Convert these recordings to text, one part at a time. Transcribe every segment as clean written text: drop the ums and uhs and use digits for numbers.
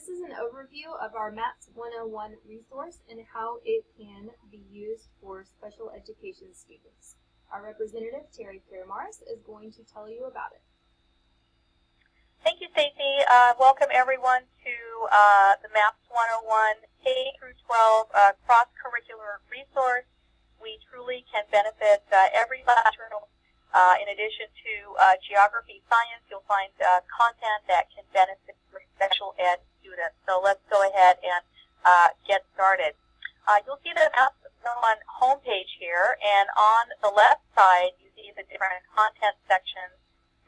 This is an overview of our Maps 101 resource and how it can be used for special education students. Our representative, Terry Pierre-Mars, is going to tell you about it. Thank you, Stacey. Welcome everyone to the Maps 101 K-12 cross-curricular resource. We truly can benefit every classroom. In addition to geography, science, you'll find content that can benefit special ed students. So let's go ahead and get started. You'll see the Maps 101 homepage here, and on the left side you see the different content sections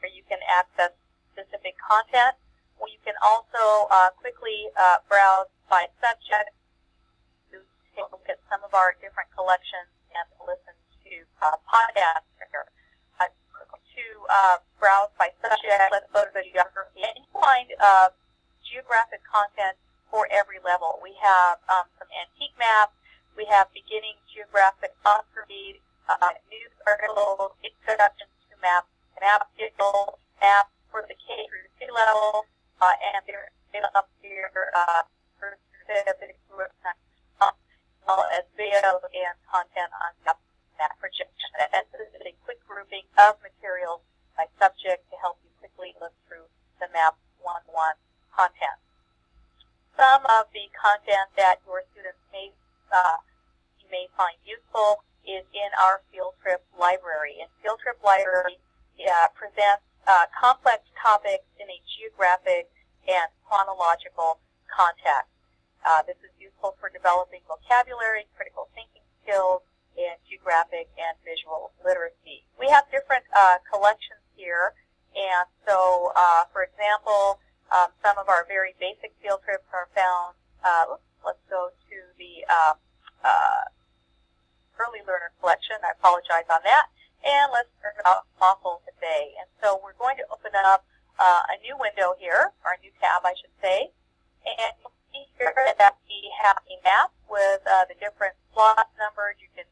where you can access specific content. Well, you can also quickly browse by subject to take a look at some of our different collections and listen to podcasts here. To browse by subject, let's go to the geography, and you find geographic content for every level. We have some antique maps, we have beginning geographic philosophy, news articles, introduction to maps, map skills, maps for the K through 3 level, and they're up here for specific groups, as well as videos and content on map projection. And this is a quick grouping of materials by subject to help you quickly look through the Maps 101 content. Some of the content that your students you may find useful is in our field trip library. And field trip library presents complex topics in a geographic and chronological context. This is useful for developing vocabulary, critical thinking skills, and geographic and visual literacy. We have different collections here, and so, for example, some of our very basic field trips are found. Let's go to the early learner collection. I apologize on that. And let's learn about fossils today. And so we're going to open up a new window here, or a new tab, I should say. And you'll see here that we have a map with the different slots numbered. You can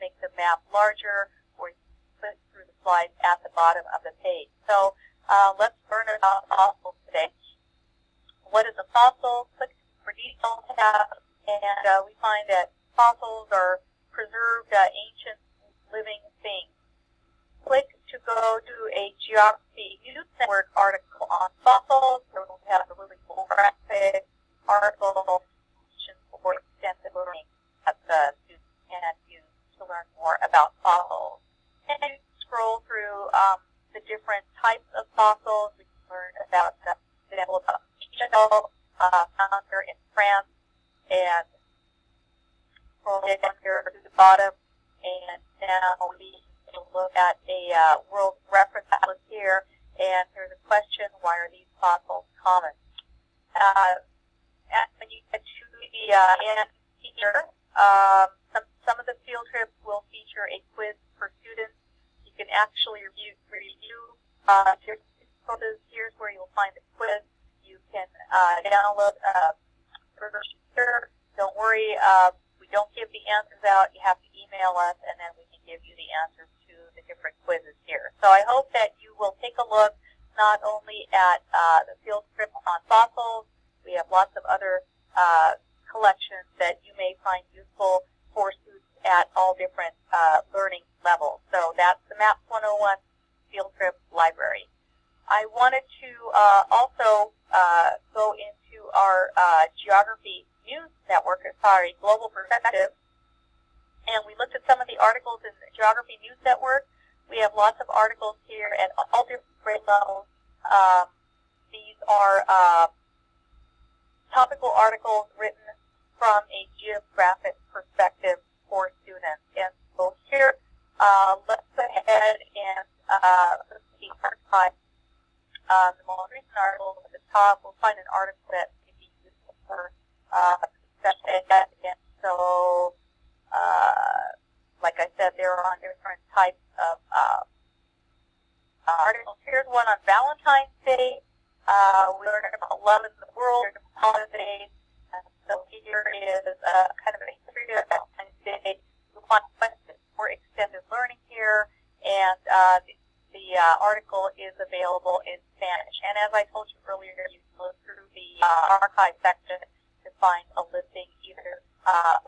make the map larger, or you can click through the slides at the bottom of the page. So let's learn about fossils today. What is a fossil? Click for details tab, and we find that fossils are preserved ancient living things. Click to go to a Geography News Network article on fossils, where we'll have a really cool graphic article for extensive learning that students can use to learn more about fossils. And scroll through the different types of fossils. We can learn about the example of shell found here in France, and scroll down here to the bottom, and now we look at a world reference atlas here, and here's a question: why are these fossils common? When you get to the end here, some of the field trips will feature a quiz for students. You can actually review here's where you'll find the quiz. You can download here. Don't worry, we don't give the answers out. You have to email us, and then we can give you the answers to the different quizzes here. So I hope that you will take a look not only at the field trip on fossils. We have lots of other collections that you may find useful for students at all different learning levels. So that's the Maps 101 field trip library. I wanted to also go into our Geography News Network, Global Perspective, and we looked at some of the articles in the Geography News Network. We have lots of articles here at all different grade levels. These are topical articles written from a geographic perspective for students. And so here, let's go ahead and see archive. The most recent article at the top, we'll find an article that may be useful for special ed. And so, like I said, there are on different types of articles. Here's one on Valentine's Day. We learned about love in the world, holidays. So here is kind of a history of Valentine's Day. You'll find questions for extended learning here, and the article is available in Spanish. And as I told you earlier, you can look through the archive section to find a listing either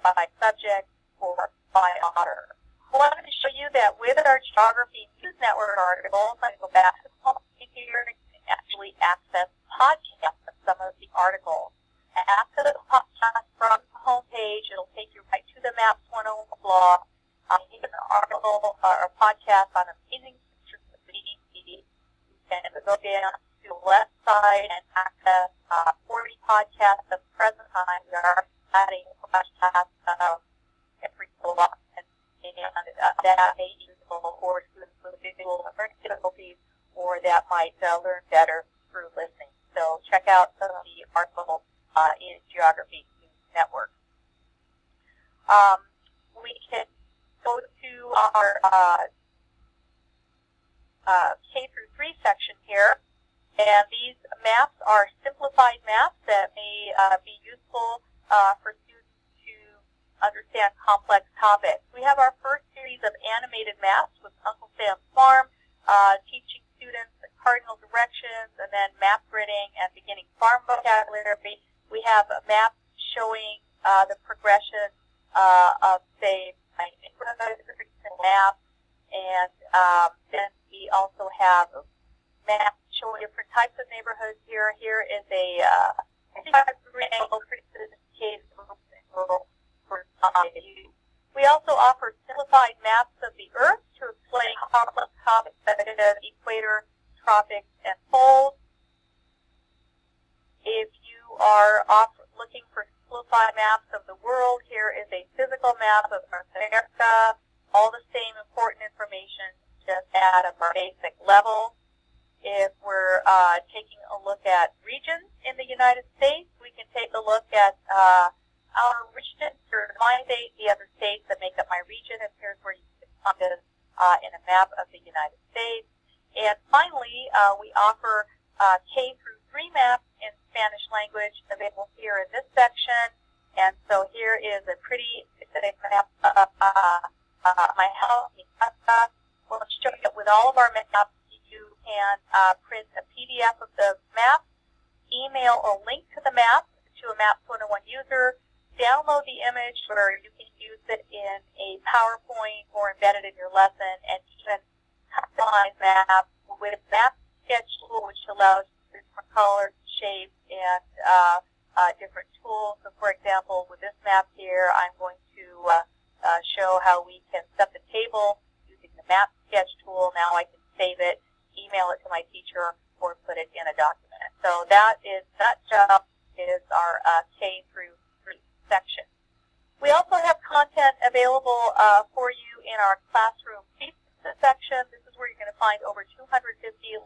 by subject or by author. I wanted to show you that with our Geography News Network articles, I go back to the home page here and actually access podcasts of some of the articles. After the podcast from the home page, it'll take you right to the Maps 101 blog. Here's an article or a podcast on amazing pictures of the BDC. You can go down to the left side and access 40 podcasts at the present time. We are adding podcasts every so often, and that may be useful for students with visual learning difficulties or that might learn better through listening. So check out some of the articles in Geography News Network. We can go to our K through 3 section here, and these maps are simplified maps that may be useful for students to understand complex topics. We have our first series of animated maps with Uncle Sam's Farm, teaching students the cardinal directions, and then map gridding and beginning farm vocabulary. We have a map showing the progression of, say, my neighborhood map, and then we also have maps showing different types of neighborhoods here. Here is a we also offer simplified maps of the Earth to explain complex topics such as equator, tropics, and poles. If you are looking for simplified maps of the world, here is a physical map of North America. All the same important information, just at a more basic level. If we're taking a look at regions in the United States, we can take a look at our region, or my state, the other states that make up my region, and here's where you can find it in a map of the United States. And finally, we offer K through 3 maps in Spanish language available here in this section. And so here is a pretty specific map of my house. We'll show you with all of our maps. You can print a PDF of the map, email a link to the map to a Maps 101 user, download the image where you can use it in a PowerPoint or embed it in your lesson, and even customize maps with Map Sketch tool, which allows different colors, shapes, and different tools. So, for example, with this map here, I'm going to show how we can set the table using the Map Sketch tool. Now I can save it, email it to my teacher, or put it in a document. So that job is our K through 3 section. We also have content available for you in our classroom pieces section. This is where you're going to find over 250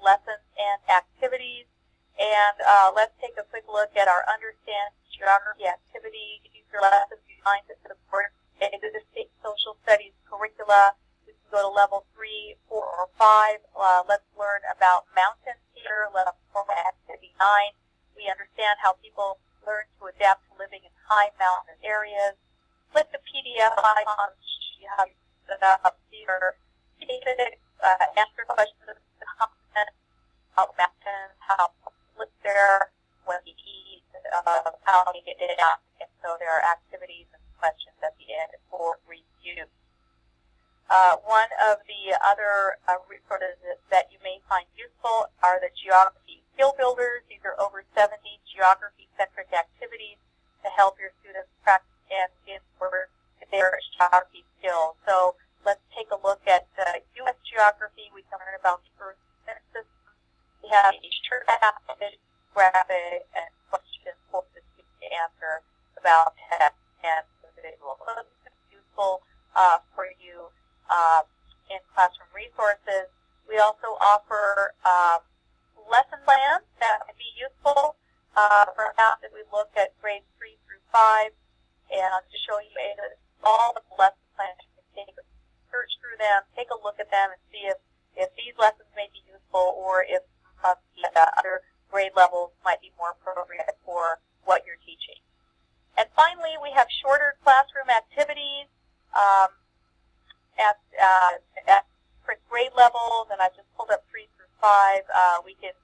lessons and activities. And let's take a quick look at our Understand Geography activity. These are lessons designed to support the state social studies curricula. We can go to level 3, 4, or 5. Let's learn about mountains here. Level 4, activity 9. We understand how people learn to adapt to living in high mountain areas. Click the PDF icon to show you how you set up your answer questions about mountains, how to live there, what to eat, how to get it out. And so there are activities and questions at the end for review. One of the other resources that you may find useful are the Geography Skill Builders. These are over 70 geography-centric activities to help your students practice and improve their geography skills. So let's take a look at U.S. geography. We can learn about the Earth's census. We have a short graphic and questions for the student to answer about text and visual. So this is useful for you in classroom resources. We also offer lesson plans that would be useful. Perhaps if we look at grades 3 through 5, and to show you all the lesson plans, you can take a search through them, take a look at them, and see if these lessons may be useful, or if the other grade levels might be more appropriate for what you're teaching. And finally, we have shorter classroom activities at grade levels, and I've just pulled up 3 through 5. We can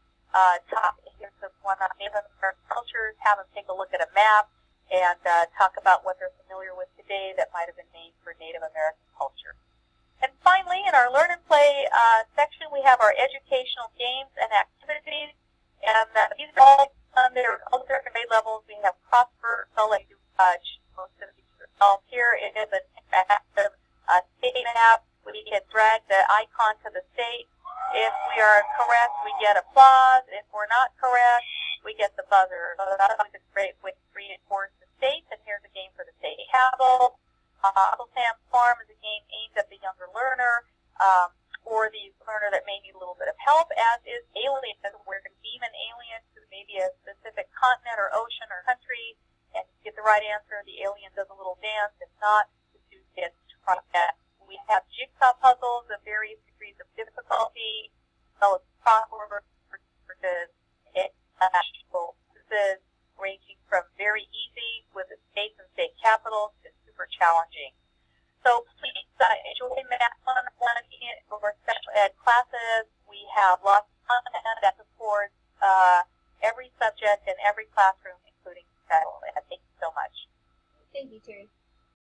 talk, here's one on Native American cultures, have them take a look at a map, and talk about what they're familiar with today that might have been named for Native American culture. And finally, in our Learn and Play section, we have our educational games and activities, and these are all under all different grade levels. We have crossword, so let you most of these yourself. Here it is an interactive state map. We can drag the icon to the state. If we are correct, we get applause. If we're not correct, we get the buzzer. So that's always a great way to reinforce the state. And here's a game for the state capital. Uncle Sam's Farm is a game aimed at the younger learner or the learner that may need a little bit of help, as is Alien, where you can beam an alien to maybe a specific continent or ocean or country, and get the right answer. The alien does a little dance. If not, the two kids try that. We have jigsaw puzzles of various degrees of difficulty, as well as crossword quizzes ranging from very easy with the states and state capitals to super challenging. So please enjoy Math 101 or special ed classes. We have lots of content that supports every subject in every classroom, including special ed. Thank you so much. Thank you, Terry.